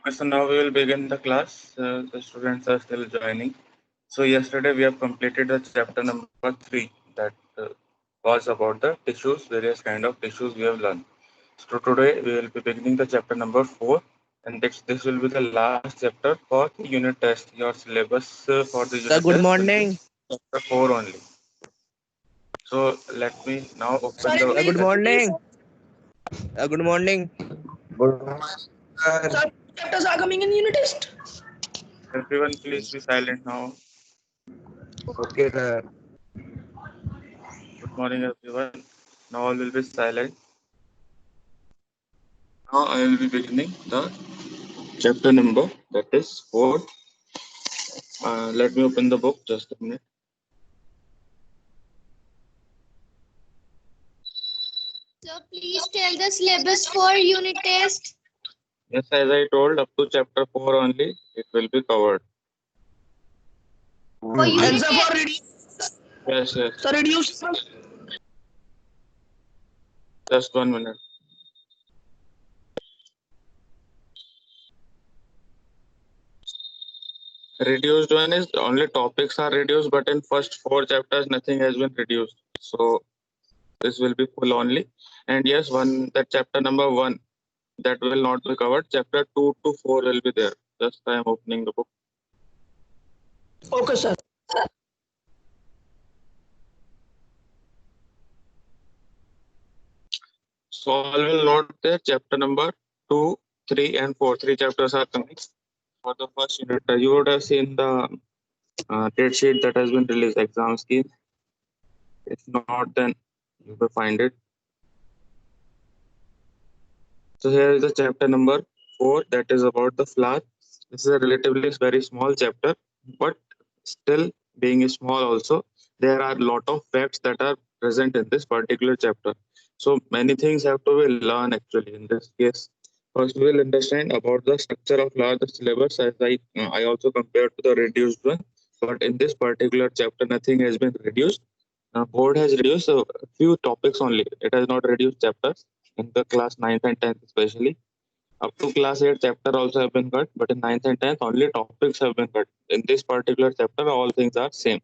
Okay, so now we will begin the class. The students are still joining. So yesterday we have completed the chapter number 3 that was about the tissues, various kind of tissues we have learned. So today we will be beginning the chapter number 4, and this will be the last chapter for the unit test. Your syllabus for the unit Sir, good test will be morning. chapter 4 only. So let me now open Sorry, the Good please. morning. Good morning. Good morning, sir. Sir, chapters are coming in unit test. everyone. Please be silent now. Okay, sir. Good morning, everyone. Now all will be silent. Now I will be beginning the chapter number that is 4. Let me open the book just a minute. So please tell the syllabus for unit test. Yes, as I told, up to chapter 4 only, it will be covered. For unit And sir, test. for reduce. Yes. Sir, reduce. Just 1 minute. Reduced one is only topics are reduced, but in first 4 chapters, nothing has been reduced. So this will be full only. And yes, that chapter number 1 that will not be covered. Chapter 2 to 4 will be there. Just I am opening the book. Okay, sir. So all will note there chapter number 2, 3, and 4. 3 chapters are coming for the first unit. You would have seen the date sheet that has been released, exam scheme. If not, then you will find it. So here is the chapter number 4 that is about the flower. This is a relatively very small chapter, but still being small also, there are a lot of facts that are present in this particular chapter. So many things have to be learned actually in this case. First, we will understand about the structure of flower, the syllabus, as I also compared to the reduced one. But in this particular chapter, nothing has been reduced. Board has reduced a few topics only. It has not reduced chapters in the class 9th and 10th especially. Up to class 8 chapter also have been cut, but in 9th and 10th only topics have been cut. In this particular chapter, all things are same.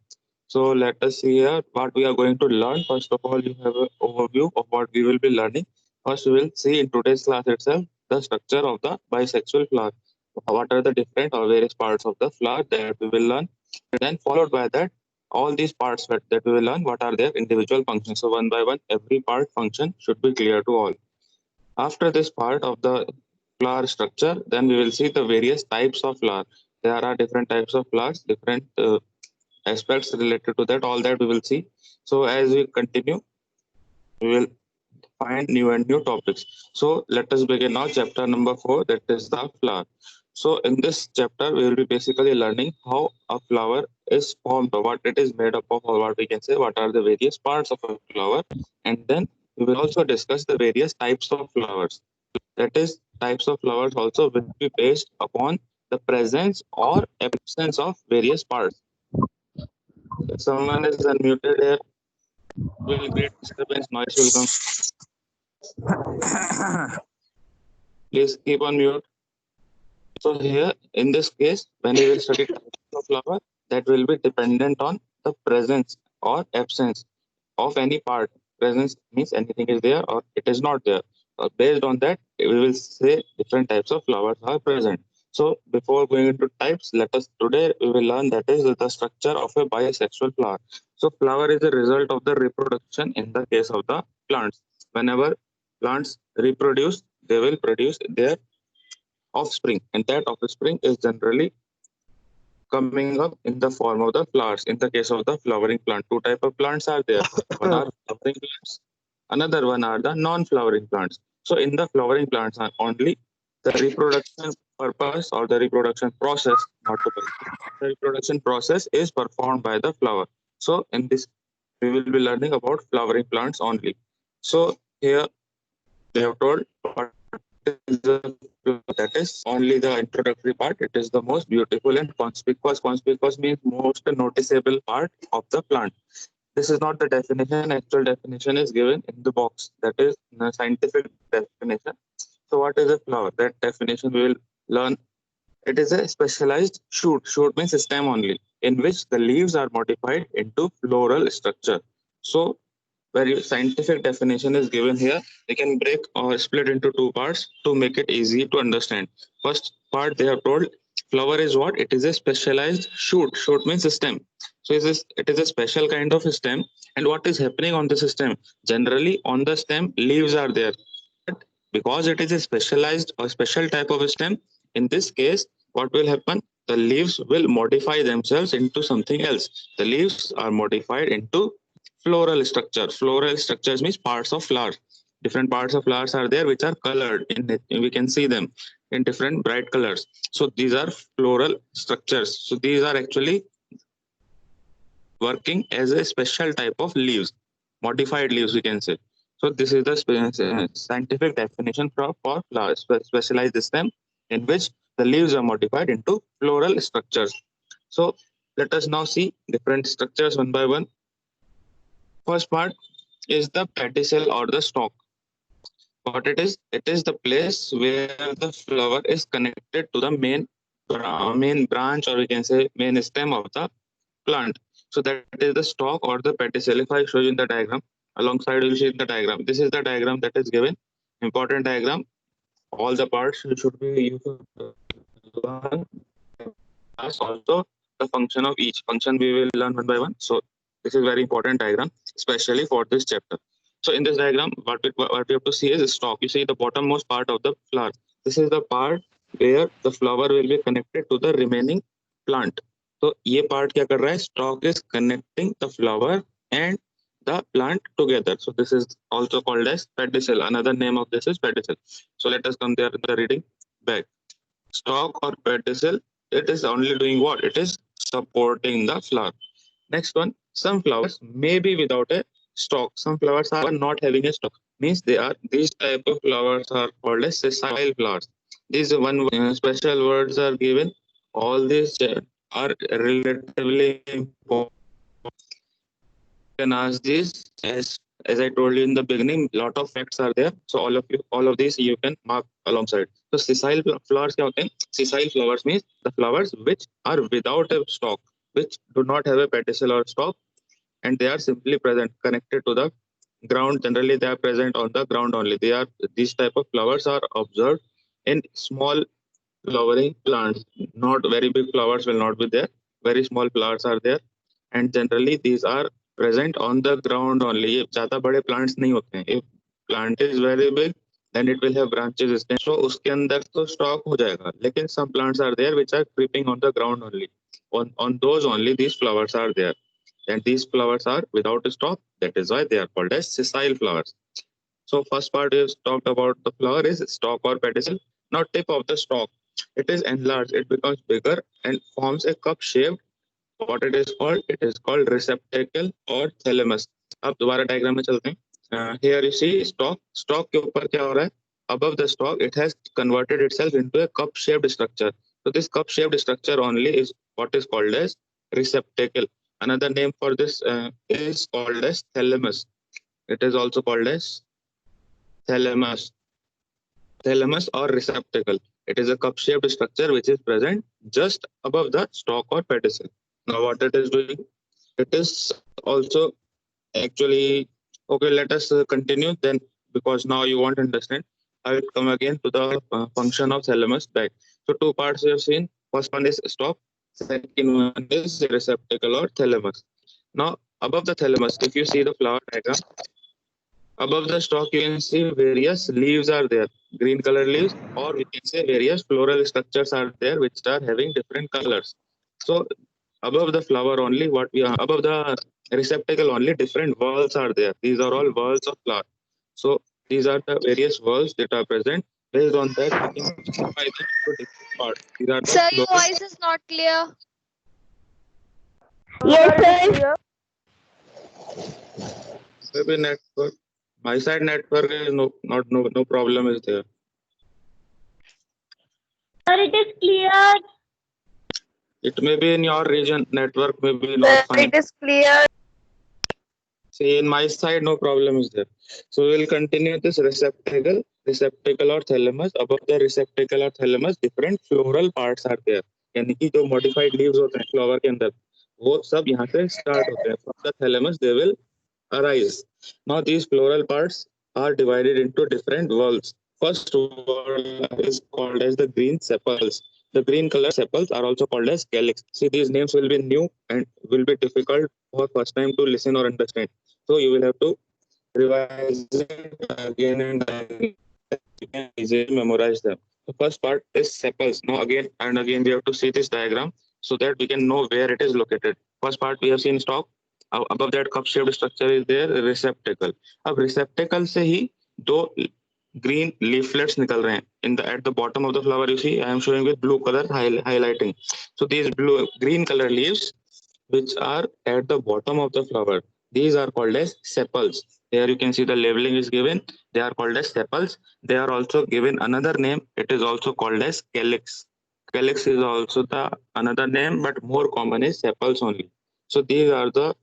So let us see here what we are going to learn. First of all, you have an overview of what we will be learning. First, we will see in today's class itself the structure of the bisexual flower. What are the different or various parts of the flower that we will learn. Then followed by that, all these parts that we will learn, what are their individual functions. So one by one, every part function should be clear to all. After this part of the flower structure, then we will see the various types of flower. There are different types of flowers, different aspects related to that, all that we will see. So as we continue, we will find new and new topics. So let us begin now chapter number 4, that is the flower. So in this chapter, we will be basically learning how a flower is formed, or what it is made up of, or what we can say, what are the various parts of a flower. And then we will also discuss the various types of flowers. That is, types of flowers also will be based upon the presence or absence of various parts. If someone is unmuted here, will create disturbance, noise will come. Please keep on mute. So here, in this case, when we will study types of flower, that will be dependent on the presence or absence of any part. Presence means anything is there or it is not there. Based on that, we will say different types of flowers are present. So before going into types, let us today we will learn that is the structure of a bisexual flower. So flower is a result of the reproduction in the case of the plants. Whenever plants reproduce, they will produce their offspring, and that offspring is generally coming up in the form of the flowers. In the case of the flowering plant, two type of plants are there. One are flowering plants, another one are the non-flowering plants. So in the flowering plants are only the reproduction purpose or the reproduction process, not the reproduction process is performed by the flower. So in this, we will be learning about flowering plants only. So here they have told what is the that is only the introductory part. It is the most beautiful and conspicuous. Conspicuous means most noticeable part of the plant. This is not the definition. Actual definition is given in the box. That is the scientific definition. So what is a flower? That definition we will learn It is a specialized shoot. Shoot means stem only, in which the leaves are modified into floral structure. So, very scientific definition is given here. We can break or split into two parts to make it easy to understand. First part, they have told flower is what? It is a specialized shoot. Shoot means stem. So it is a special kind of stem. And what is happening on this stem? Generally, on the stem, leaves are there. But because it is a specialized or special type of stem, in this case, what will happen? The leaves will modify themselves into something else. The leaves are modified into floral structure. Floral structures means parts of flowers. Different parts of flowers are there which are colored. We can see them in different bright colors. So these are floral structures. So these are actually working as a special type of leaves, modified leaves we can say. So this is the scientific definition for flowers, specialized stem in which the leaves are modified into floral structures. So let us now see different structures one by one. First part is the pedicel or the stalk. What it is the place where the flower is connected to the main branch, or we can say main stem of the plant. So that is the stalk or the pedicel. If I show you in the diagram, alongside you will see the diagram. This is the diagram that is given. Important diagram. All the parts should be used. Also the function of each function we will learn one by one. So this is very important diagram, especially for this chapter. So in this diagram, what we have to see is a stalk. You see the bottommost part of the flower. This is the part where the flower will be connected to the remaining plant. So ये part क्या कर रहा है? Stalk is connecting the flower and the plant together. So this is also called as pedicel. Another name of this is pedicel. So let us come there in the reading back. Stalk or pedicel, it is only doing what? It is supporting the flower. Next one, some flowers may be without a stalk. Some flowers are not having a stalk. Means these type of flowers are called as sessile flowers. These special words are given. All these are relatively important. You can ask these as I told you in the beginning. Lot of facts are there. So all of these you can mark alongside. So sessile flowers क्या होते हैं? Sessile flowers means the flowers which are without a stalk, which do not have a pedicel or stalk, and they are simply present connected to the ground. Generally they are present on the ground only. These type of flowers are observed in small flowering plants. Not very big flowers will not be there. Very small flowers are there, and generally these are present on the ground only. ये ज़्यादा बड़े plants नहीं होते हैं. If plant is very big, then it will have branches. So उसके अंदर तो stock हो जाएगा. लेकिन some plants are there which are creeping on the ground only. On those only these flowers are there. And these flowers are without a stalk. That is why they are called as sessile flowers. So first part is talked about the flower is stalk or pedicel. Now tip of the stalk. It is enlarged. It becomes bigger and forms a cup-shaped. What it is called? It is called receptacle or thalamus. अब दोबारा diagram में चलते हैं. Here you see stalk. Stalk के ऊपर क्या हो रहा है? Above the stalk, it has converted itself into a cup-shaped structure. So this cup-shaped structure only is what is called as receptacle. Another name for this is called as thalamus. It is also called as thalamus. Thalamus or receptacle. It is a cup-shaped structure which is present just above the stalk or pedicel. Now what it is doing? It is also actually, okay, let us continue then, because now you want to understand. I will come again to the function of thalamus back. So two parts you have seen. First one is stalk. Second one is receptacle or thalamus. Now above the thalamus, if you see the flower diagram, above the stalk you can see various leaves are there, green color leaves, or we can say various floral structures are there which are having different colors. So above the flower only, above the receptacle only, different whorls are there. These are all whorls of flower. So these are the various whorls that are present. Based on that, we can classify them into different parts. These are the Sir, your floral. voice is not clear. Yes, sir. Maybe network. My side network is no problem is there. Sir, it is clear. It may be in your region, network may be not fine. It is clear. See, in my side, no problem is there. So we will continue this receptacle. receptacle or thalamus. Above the receptacle or thalamus, different floral parts are there. यानी कि जो modified leaves होते हैं flower के अंदर, वो सब यहाँ से start होते हैं. From the thalamus, they will arise. Now these floral parts are divided into different whorls. First whorl is called as the green sepals. The green color sepals are also called as calyx. See, these names will be new and will be difficult for first time to listen or understand. So you will have to revise it again and again. You can easily memorize them. The first part is sepals. Now again and again we have to see this diagram so that we can know where it is located. First part we have seen stalk. Above that cup shaped structure is there receptacle. अब receptacle से ही दो green leaflets निकल रहे हैं. At the bottom of the flower you see I am showing with blue color highlighting. So these green color leaves which are at the bottom of the flower, these are called as sepals. Here you can see the labeling is given. They are called as sepals. They are also given another name. It is also called as calyx. Calyx is also the another name, but more common is sepals only. So these are the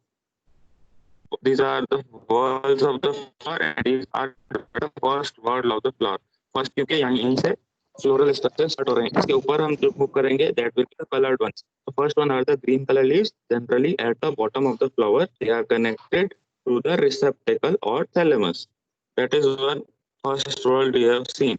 whorls of the flower, and these are the first whorl of the flower. First क्योंकि यहीं से floral structure start हो रहे हैं. इसके ऊपर हम जो move करेंगे that will be the colored ones. The first one are the green color leaves. Generally at the bottom of the flower they are connected to the receptacle or thalamus. That is one first whorl we have seen.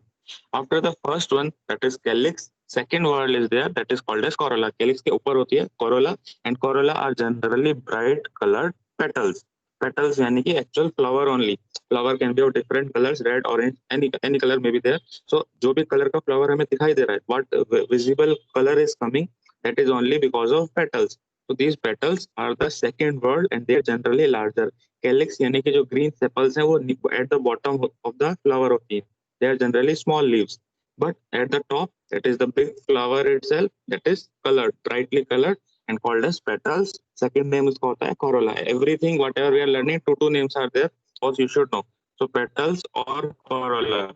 After the first one, that is calyx, second whorl is there, that is called as corolla. Calyx के ऊपर होती है corolla, and corolla are generally bright colored petals. Petals यानी कि actual flower only. Flower can be of different colors, red, orange, any color may be there. So जो भी color का flower हमें दिखाई दे रहा है, what visible color is coming, that is only because of petals. So these petals are the second whorl and they are generally larger. Calyx यानी कि जो green sepals हैं वो at the bottom of the flower होती है. They are generally small leaves, but at the top, that is the big flower itself, that is colored, brightly colored and called as petals. Second name is called corolla. Everything, whatever we are learning, two names are there, also you should know. So petals or corolla.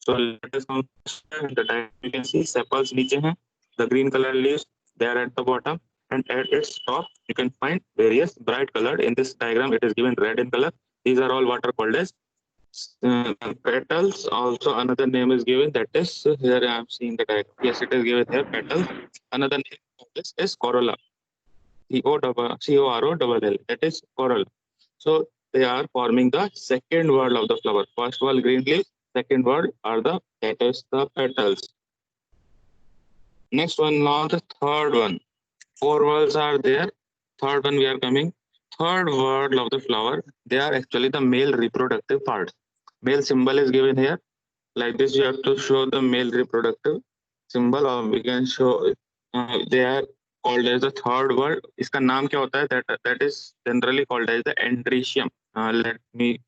So let us count the diagram. You can see sepals niche hai, the green color leaves, they are at the bottom, and at its top, you can find various bright colored. In this diagram, it is given red in color. These are all what are called as petals. Also another name is given, that is here I am seeing the diagram. Yes, it is given here petals. Another name of this is corolla. COROLL. That is corolla. So they are forming the second whorl of the flower. First whorl green leaf, second whorl are the petals. Next one, now the third one. Four whorls are there. Third one we are coming. Third whorl of the flower, they are actually the male reproductive parts. Male symbol is given here. Like this, you have to show the male reproductive symbol, or we can show they are called as the third whorl. इसका नाम क्या होता है? That is generally called as the andrecium. Let me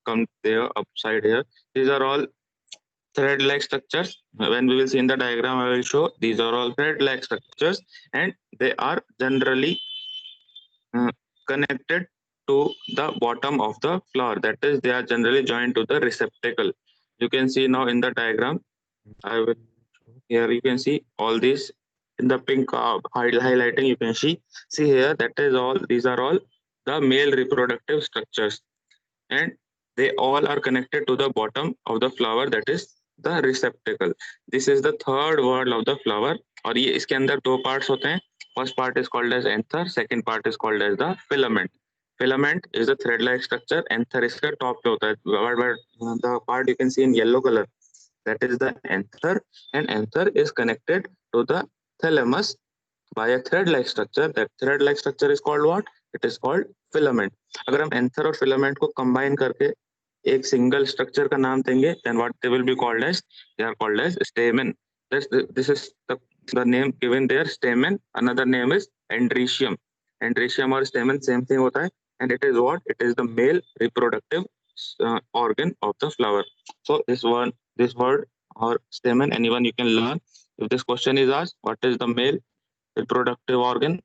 come there upside here. These are all thread-like structures. When we will see in the diagram, I will show these are all thread-like structures, and they are generally connected to the bottom of the flower. That is, they are generally joined to the receptacle. You can see now in the diagram. Here you can see all these in the pink highlighting. You can see here that is all. These are all the male reproductive structures, and they all are connected to the bottom of the flower. That is the receptacle. This is the third whorl of the flower. और ये इसके अंदर दो parts होते हैं. First part is called as anther. Second part is called as the filament. Filament is a thread-like structure. Anther इसका top पे होता है. But the part you can see in yellow color, that is the anther, and anther is connected to the thalamus by a thread-like structure. That thread-like structure is called what? It is called filament. अगर हम anther और filament को combine करके एक single structure का नाम देंगे, then what they will be called as? They are called as stamen. This is the name given there, stamen. Another name is andrecium. Andrecium or stamen same thing होता है, and it is what? It is the male reproductive organ of the flower. So this word or stamen, anyone you can learn. If this question is asked, what is the male reproductive organ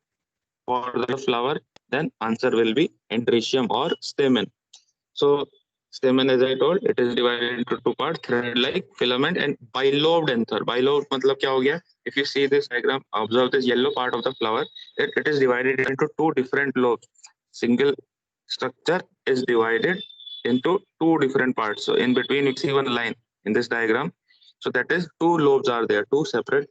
for the flower, then answer will be andrecium or stamen. So stamen, as I told, it is divided into two parts, thread-like, filament, and bilobed anther. Bilobed मतलब क्या हो गया? If you see this diagram, observe this yellow part of the flower. It is divided into two different lobes. Single structure is divided into two different parts. So in between you see one line. in this diagram. So that is two lobes are there, two separate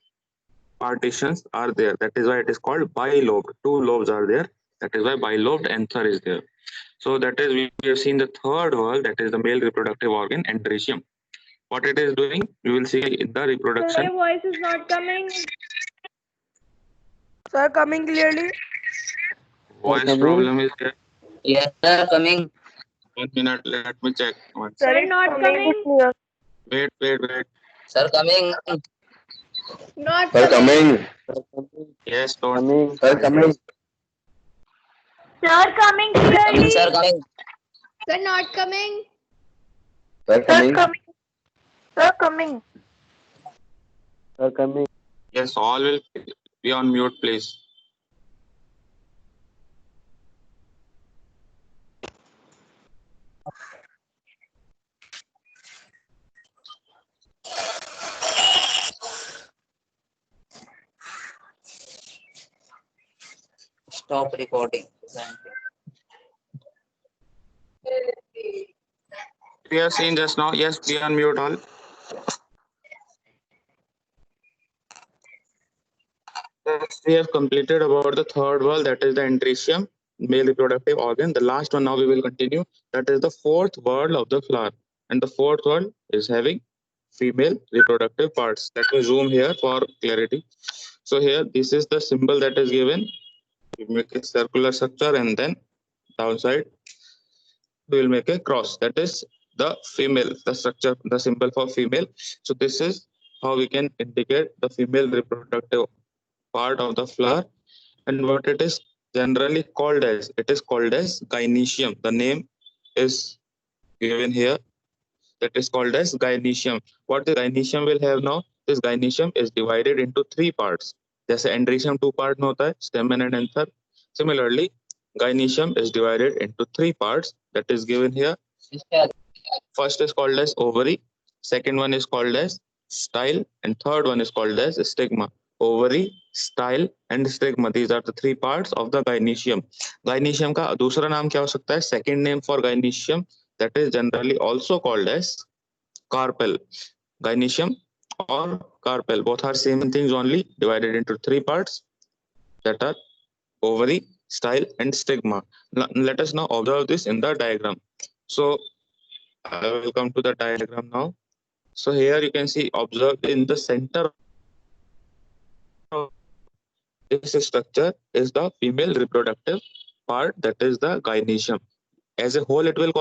partitions are there. That is why it is called bilobed. Two lobes are there. That is why bilobed anther is there. So that is, we have seen the third valve, that is the male reproductive organ, endometrium. What it is doing, we will see in the Sir, reproduction. your voice is not coming. Sir, coming clearly. Voice coming. problem is there. Yes, sir, coming. 1 minute, let me check once. Sir, it's not coming. Wait. Sir, coming. Not Sir, coming. coming. Yes, don't. Coming. Sir, coming. Sir, coming clearly. Sir, coming. Sir, not coming. Sir, coming. Sir, coming. Sir, coming. Yes, all will be on mute, please. Stop recording. Thank you. We have seen just now. Yes, be on mute all. Yes, we have completed about the third valve, that is the endometrium, male reproductive organ. The last one now we will continue. That is the fourth valve of the flower. And the fourth valve is having female reproductive parts. Let me zoom here for clarity. So here, this is the symbol that is given. We make a circular structure and then downside we will make a cross. That is the female, the structure, the symbol for female. So this is how we can indicate the female reproductive part of the flower, and what it is generally called as, it is called as gynoecium. The name is given here, that is called as gynoecium. What the gynoecium will have now, this gynoecium is divided into three parts. जैसे endometrium two part में होता है, stamen and anther. Similarly, gynoecium is divided into three parts that is given here. First is called as ovary, second one is called as style, and third one is called as stigma. Ovary, style and stigma, these are the three parts of the gynoecium. Gynoecium का दूसरा नाम क्या हो सकता है? Second name for gynoecium, that is generally also called as carpel. Gynoecium or carpel, both are same things, only divided into three parts, that are ovary, style and stigma. Let us now observe this in the diagram. So I will come to the diagram now. So here you can see, observe in the center of this structure is the female reproductive part, that is the gynoecium. As a whole, it will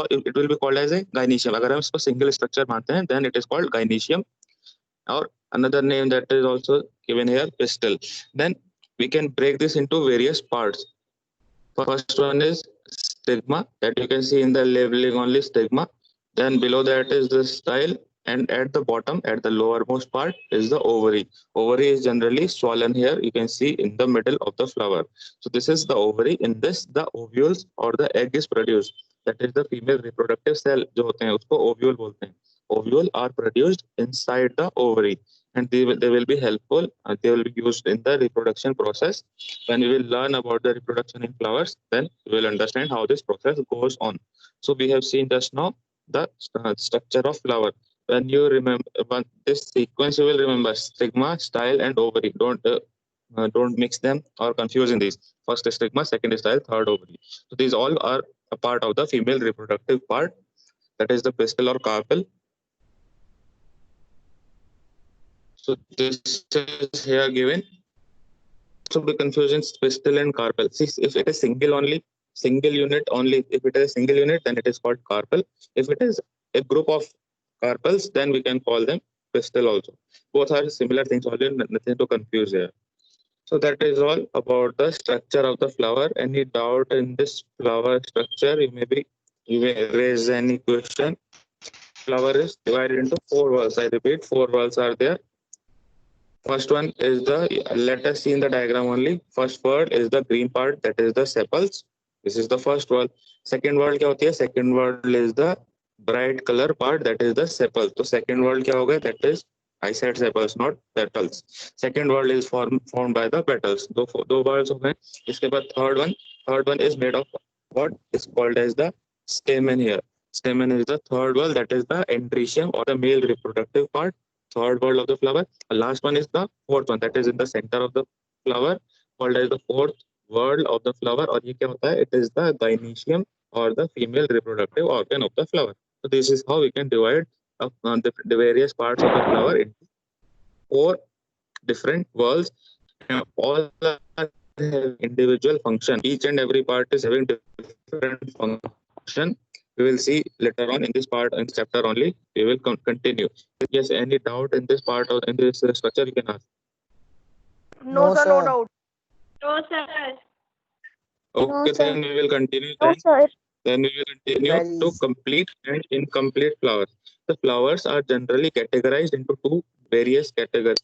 be called as a gynoecium. अगर हम इसको single structure मानते हैं, then it is called gynoecium. Or another name that is also given here, pistil. Then we can break this into various parts. First one is stigma, that you can see in the labeling only, stigma. Then below that is the style, and at the bottom, at the lowermost part, is the ovary. Ovary is generally swollen here, you can see in the middle of the flower. So this is the ovary. In this, the ovules or the egg is produced. That is the female reproductive cell जो होते हैं, उसको ovule बोलते हैं. Ovule are produced inside the ovary, and they will be helpful, and they will be used in the reproduction process. When we will learn about the reproduction in flowers, then we will understand how this process goes on. So we have seen just now the structure of flower. When you remember this sequence, you will remember stigma, style and ovary. Don't mix them or confuse in these. First is stigma, second is style, third ovary. So these all are a part of the female reproductive part, that is the pistil or carpel. So this is here given. So the confusion pistil and carpel. See, if it is single unit only, if it is a single unit, then it is called carpel. If it is a group of carpels, then we can call them pistil also. Both are similar things, only nothing to confuse here. So that is all about the structure of the flower. Any doubt in this flower structure? You may raise any question. Flower is divided into four valves. I repeat, four valves are there. First one is let us see in the diagram only. First word is the green part, that is the sepals. This is the first word. Second word क्या होती है? Second word is the bright color part, that is the sepals. So second word क्या होगा? That is, I said sepals, not petals. Second word is formed by the petals. दो words हो गए. इसके बाद third one is made of what is called as the stamen here. Stamen is the third wall, that is the andrecium or the male reproductive part, third wall of the flower. The last one is the fourth one, that is in the center of the flower, called as the fourth wall of the flower. और ये क्या होता है? It is the gynoecium or the female reproductive organ of the flower. So this is how we can divide the various parts of the flower into 4 different walls. All are having individual function. Each and every part is having different function. We will see later on in this part, in this chapter only. We will continue. If yes, any doubt in this part or in this structure, you can ask. No, sir, no sir. doubt. No, sir. Okay, sir. then we will continue. No, sir. Then we will continue to complete and incomplete flowers. The flowers are generally categorized into 2 various categories.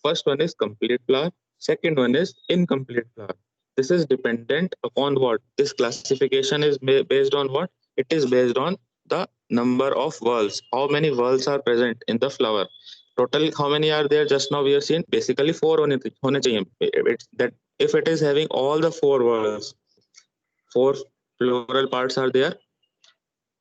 First one is complete flower. Second one is incomplete flower. This is dependent upon what? This classification is based on what? It is based on the number of whorls. How many whorls are present in the flower? Total, how many are there? Just now we have seen basically 4 hone chahiye. It's that if it is having all the 4 whorls, 4 floral parts are there.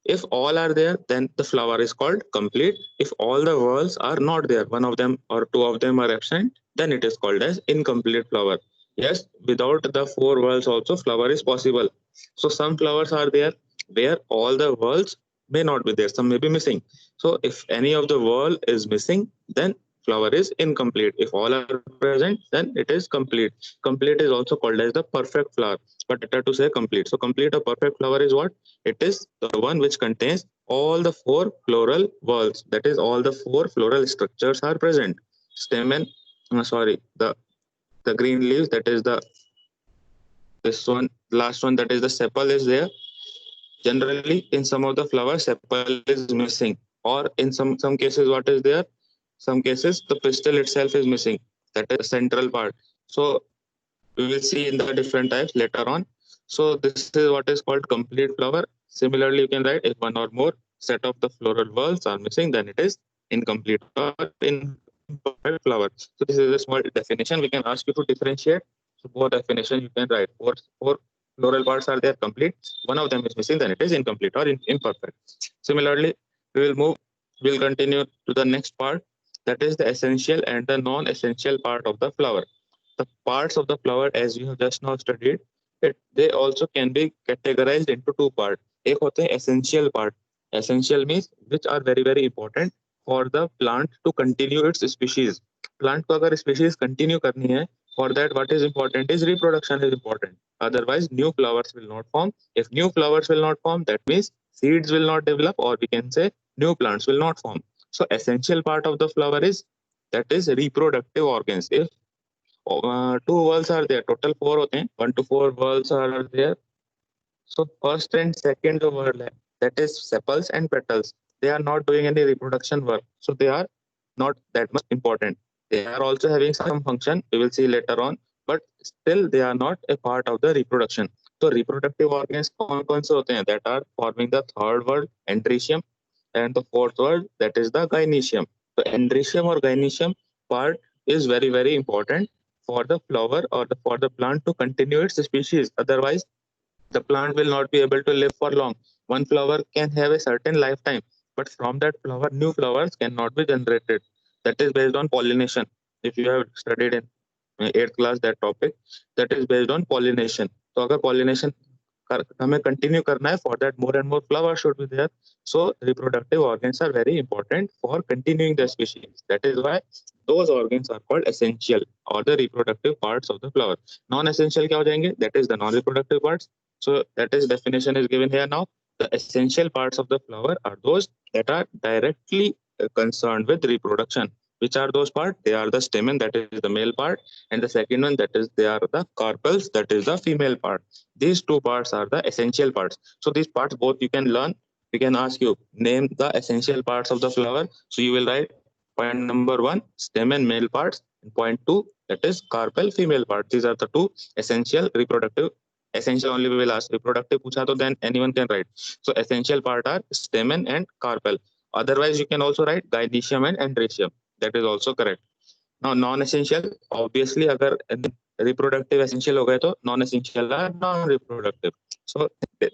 If all are there, then the flower is called complete. If all the whorls are not there, one of them or 2 of them are absent, then it is called as incomplete flower. Yes, without the 4 whorls also flower is possible. So some flowers are there where all the whorls may not be there, some may be missing. So if any of the whorl is missing, then flower is incomplete. If all are present, then it is complete. Complete is also called as the perfect flower, but better to say complete. So complete or perfect flower is what? It is the one which contains all the 4 floral whorls. That is, all the 4 floral structures are present. Stamen, the green leaves, that is this one, last one, that is the sepal is there. Generally, in some of the flowers, sepal is missing, or in some cases, what is there? Some cases, the pistil itself is missing. That is the central part. So we will see in the different types later on. So this is what is called complete flower. Similarly, you can write if one or more set of the floral whorls are missing, then it is incomplete or imperfect flower. So this is a small definition. We can ask you to differentiate. So both definitions you can write. Four floral parts are there complete. One of them is missing, then it is incomplete or imperfect. Similarly, we'll continue to the next part. That is the essential and the non-essential part of the flower. The parts of the flower, as you have just now studied, they also can be categorized into 2 parts. एक होते हैं essential part. Essential means which are very very important for the plant to continue its species. Plant को अगर species continue करनी है, for that what is important is reproduction is important. Otherwise, new flowers will not form. If new flowers will not form, that means seeds will not develop, or we can say new plants will not form. So essential part of the flower is, that is, reproductive organs. If 2 whorls are there, total 4 होते हैं, 1 to 4 whorls are there. So first and second whorl, that is sepals and petals, they are not doing any reproduction work, so they are not that much important. They are also having some function, we will see later on, but still they are not a part of the reproduction. So reproductive organs कौन से होते हैं? That are forming the third whorl, andrecium, and the fourth whorl, that is the gynoecium. So andrecium or gynoecium part is very very important for the flower or for the plant to continue its species. Otherwise, the plant will not be able to live for long. One flower can have a certain lifetime, but from that flower, new flowers cannot be generated. That is based on pollination. If you have studied in 8th class that topic, that is based on pollination. So अगर pollination हमें continue करना है, for that more and more flowers should be there. So reproductive organs are very important for continuing the species. That is why those organs are called essential or the reproductive parts of the flower. Non-essential क्या हो जाएंगे? That is the non-reproductive parts. So that is definition is given here now. The essential parts of the flower are those that are directly concerned with reproduction. Which are those parts? They are the stamen, that is the male part, and the second one, that is they are the carpels, that is the female part. These 2 parts are the essential parts. So these parts both you can learn. We can ask you, name the essential parts of the flower. So you will write point number 1, stamen male parts, and point 2, that is carpel female part. These are the 2 essential reproductive. Essential only we will ask. Reproductive pucha to then anyone can write. So essential part are stamen and carpel. Otherwise, you can also write gynoecium and andrecium. That is also correct. Now non-essential, obviously अगर reproductive essential हो गए तो non-essential are non-reproductive. So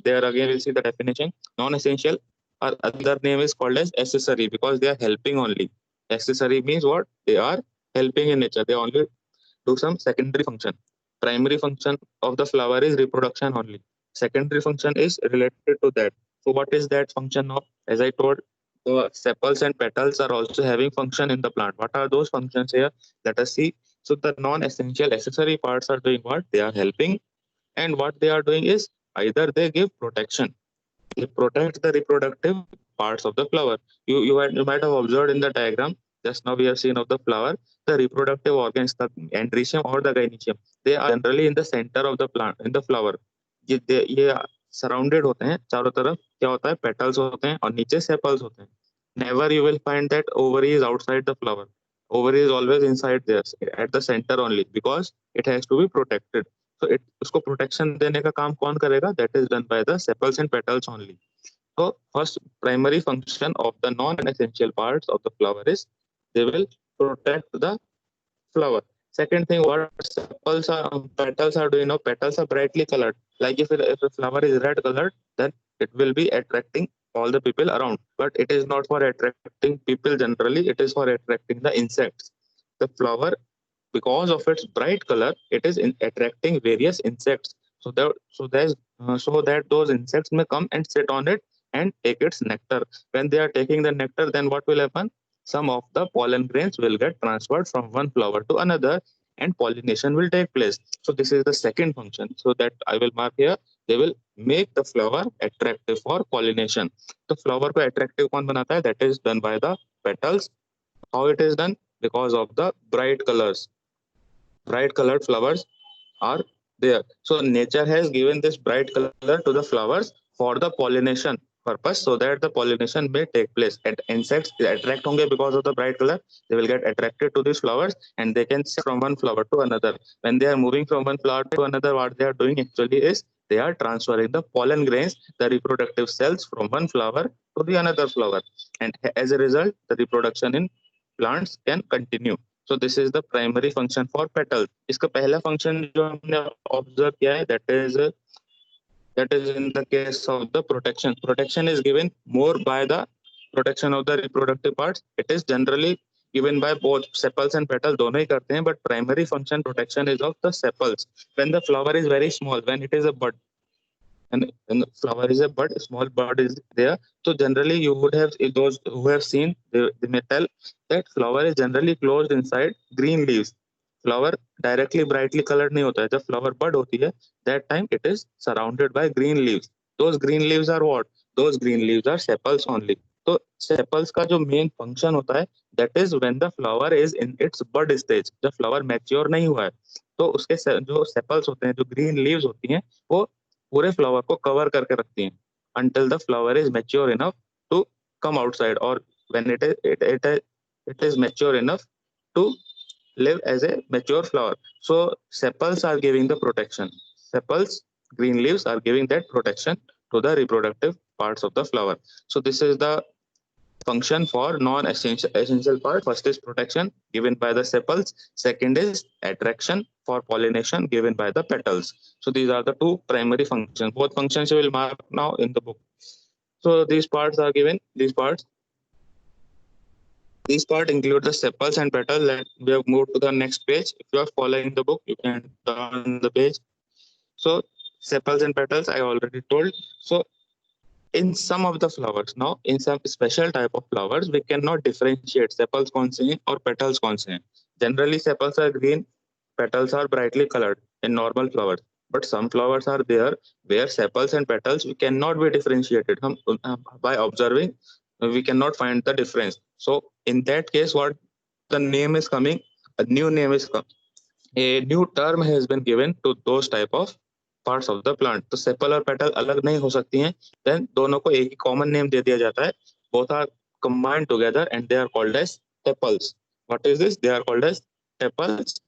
there again we'll see the definition. Non-essential or other name is called as accessory because they are helping only. Accessory means what? They are helping in nature. They only do some secondary function. Primary function of the flower is reproduction only. Secondary function is related to that. So what is that function of? As I told, the sepals and petals are also having function in the plant. What are those functions here? Let us see. So the non-essential accessory parts are doing what? They are helping, and what they are doing is either they give protection. They protect the reproductive parts of the flower. You might have observed in the diagram just now we have seen of the flower, the reproductive organs, the androecium or the gynoecium, they are generally in the center of the plant, in the flower. ये surrounded होते हैं चारों तरफ, क्या होता है, petals होते हैं और नीचे सेपल्स होते हैं. Never you will find that ovary is outside the flower. Ovary is always inside there at the center only because it has to be protected. So उसको प्रोटेक्शन देने का काम कौन करेगा? That is done by the sepals and petals only. So first primary function of the non-essential parts of the flower is they will protect the flower. Second thing, what petals are doing now? Petals are brightly colored. Like if a flower is red colored, then it will be attracting all the people around. But it is not for attracting people generally. It is for attracting the insects. The flower, because of its bright color, it is attracting various insects. So that those insects may come and sit on it and take its nectar. When they are taking the nectar, then what will happen? Some of the pollen grains will get transferred from one flower to another and pollination will take place. So this is the second function. So that I will mark here. They will make the flower attractive for pollination. The flower को attractive कौन बनाता है? That is done by the petals. How it is done? Because of the bright colors. Bright colored flowers are there. So nature has given this bright color to the flowers for the pollination purpose, so that the pollination may take place. And insects attract होंगे because of the bright color. They will get attracted to these flowers and they can sit from one flower to another. When they are moving from one flower to another, what they are doing actually is they are transferring the pollen grains, the reproductive cells, from one flower to the another flower. And as a result, the reproduction in plants can continue. So this is the primary function for petals. इसका पहला function जो हमने observe किया है, that is in the case of the protection. Protection is given more by the protection of the reproductive parts. It is generally given by both sepals and petals, दोनों ही करते हैं, but primary function protection is of the sepals. When the flower is very small, when it is a bud, and the flower is a bud, small bud is there. So generally you would have, if those who have seen, they may tell that flower is generally closed inside green leaves. Flower directly brightly colored नहीं होता है. जब flower bud होती है, that time it is surrounded by green leaves. Those green leaves are what? Those green leaves are sepals only. तो sepals का जो main function होता है, that is when the flower is in its bud stage. जब flower mature नहीं हुआ है, तो उसके जो sepals होते हैं, जो green leaves होती हैं, वो पूरे फ्लावर को कवर करके रखती हैं until the flower is mature enough to come outside, or when it is mature enough to live as a mature flower. So sepals are giving the protection. Sepals, green leaves, are giving that protection to the reproductive parts of the flower. So this is the function for non-essential part. First is protection given by the sepals. Second is attraction for pollination given by the petals. So these are the two primary functions. Both functions you will mark now in the book. So these parts are given. These parts include the sepals and petals. We have moved to the next page. If you are following the book, you can turn the page. So sepals and petals I already told. So in some of the flowers, now in some special type of flowers, we cannot differentiate sepals कौन से हैं और petals कौन से हैं. Generally sepals are green, petals are brightly colored in normal flowers. But some flowers are there where sepals and petals we cannot be differentiated. By observing, we cannot find the difference. So in that case, what the name is coming, a new name is coming. A new term has been given to those type of parts of the plant. तो sepal और petal अलग नहीं हो सकती हैं. Then दोनों को एक ही common name दे दिया जाता है. Both are combined together and they are called as tepals. What is this? They are called as tepals.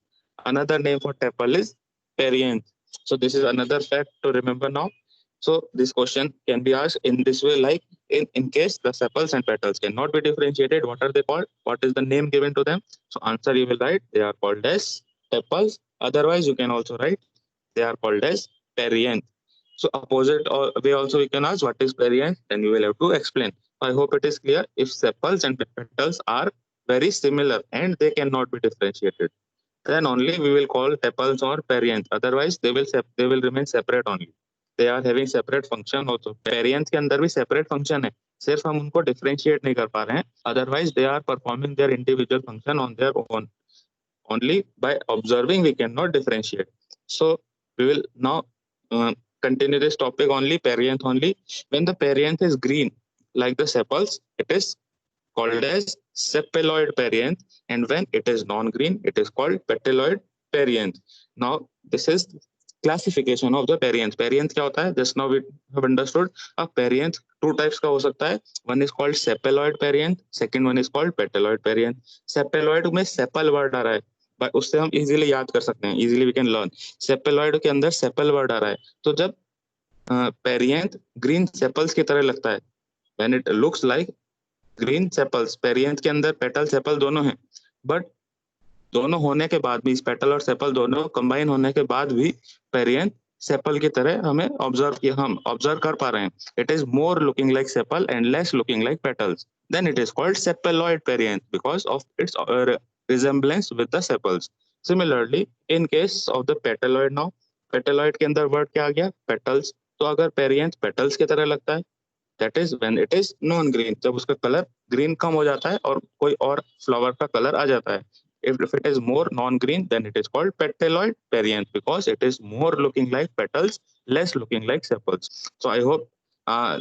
Another name for tepal is perianth. So this is another fact to remember now. So this question can be asked in this way, like in case the sepals and petals cannot be differentiated, what are they called? What is the name given to them? So answer you will write, they are called as tepals. Otherwise you can also write, they are called as perianth. So opposite way also we can ask what is perianth, then you will have to explain. I hope it is clear. If sepals and petals are very similar and they cannot be differentiated, then only we will call tepals or perianth. Otherwise they will remain separate only. They are having separate function also. Perianth के अंदर भी separate function है, सिर्फ हम उनको differentiate नहीं कर पा रहे हैं. Otherwise they are performing their individual function on their own. Only by observing we cannot differentiate. So we will now continue this topic only perianth only. When the perianth is green like the sepals, it is called as sepaloid perianth, and when it is non-green, it is called petaloid perianth. Now this is classification of the perianth. Perianth क्या होता है? Just now we have understood. A perianth two types का हो सकता है. One is called sepaloid perianth, second one is called petaloid perianth. Sepaloid में sepal word आ रहा है, but उससे हम easily याद कर सकते हैं. Easily we can learn. Sepaloid के अंदर sepal word आ रहा है. तो जब perianth green sepals की तरह लगता है, when it looks like green sepals, perianth के अंदर पेटल सेपल दोनों हैं, बट दोनों होने के बाद भी, पेटल और सेपल दोनों कंबाइन होने के बाद भी पेरियंथ सेपल की तरह हमें हम ऑब्जर्व कर पा रहे हैं. It is more looking like sepal and less looking like petals, then it is called sepaloid perianth because of its resemblance with the sepals. Similarly in case of the petaloid, now petaloid के अंदर word क्या आ गया? Petals. तो अगर perianth petals की तरह लगता है, that is when it is non green, जब उसका कलर ग्रीन कम हो जाता है और कोई और फ्लावर का कलर आ जाता है. If it is more non green, then it is called petaloid perianth because it is more looking like petals, less looking like sepals. So I hope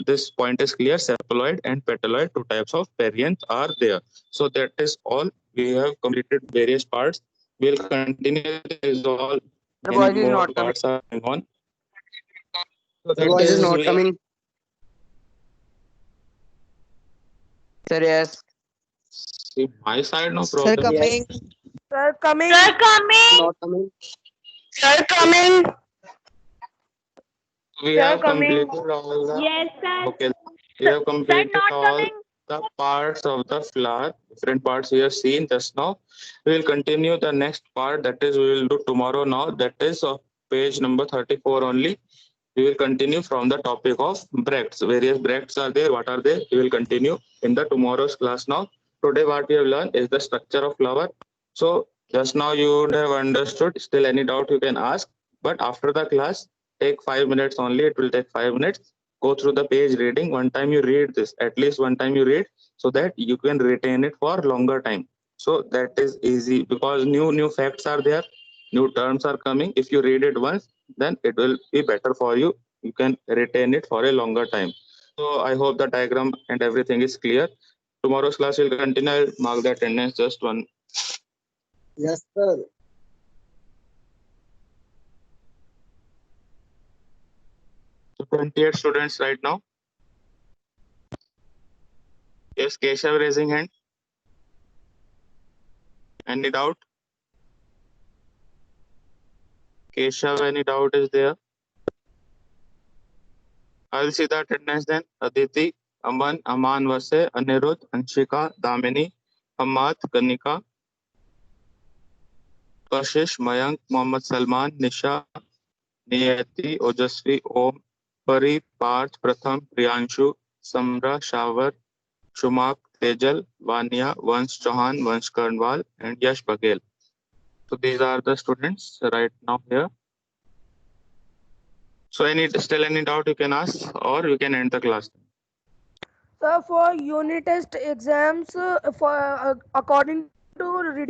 this point is clear. Sepaloid and petaloid, two types of perianth are there. So that is all. We have completed various parts. We'll continue. There is all. The voice is more not coming. parts are going on. So The that voice is not we- coming. Sir, yes. See, my side, no Sir, problem. coming. Sir, coming. Not coming. Sir, coming. We Sir, have coming. completed all the. Yes, sir. Okay. We have completed not all coming. the parts of the flower. Different parts we have seen just now. We will continue the next part. That is, we will do tomorrow now. That is of page number 34 only. We will continue from the topic of bracts. Various bracts are there. What are they? We will continue in the tomorrow's class now. Today what we have learned is the structure of flower. So just now you would have understood. Still any doubt you can ask. But after the class, take 5 minutes only. It will take 5 minutes. Go through the page reading. One time you read this. At least one time you read so that you can retain it for longer time. So that is easy because new facts are there. New terms are coming. If you read it once, then it will be better for you. You can retain it for a longer time. So I hope the diagram and everything is clear. Tomorrow's class will continue. I'll mark the attendance just one. Yes, sir. So 28 students right now. Yes, Keshav raising hand. Any doubt? Keshav, any doubt is there? I'll see the attendance then. Aditi, Aman, Aman Vase, Anirudh, Anshika, Damini, Hamad, Kanika, Kashish, Mayank, Mohammad Salman, Nisha, Niyati, Ojasvi, Om, Pari, Parth, Pratham, Priyanshu, Samra, Shavar, Shumak, Tejal, Vania, Vansh Chauhan, Vansh Karnwal, and Yash Baghel. So these are the students right now here. So still any doubt you can ask or you can end the class. Sir, for unit test exams, according to reading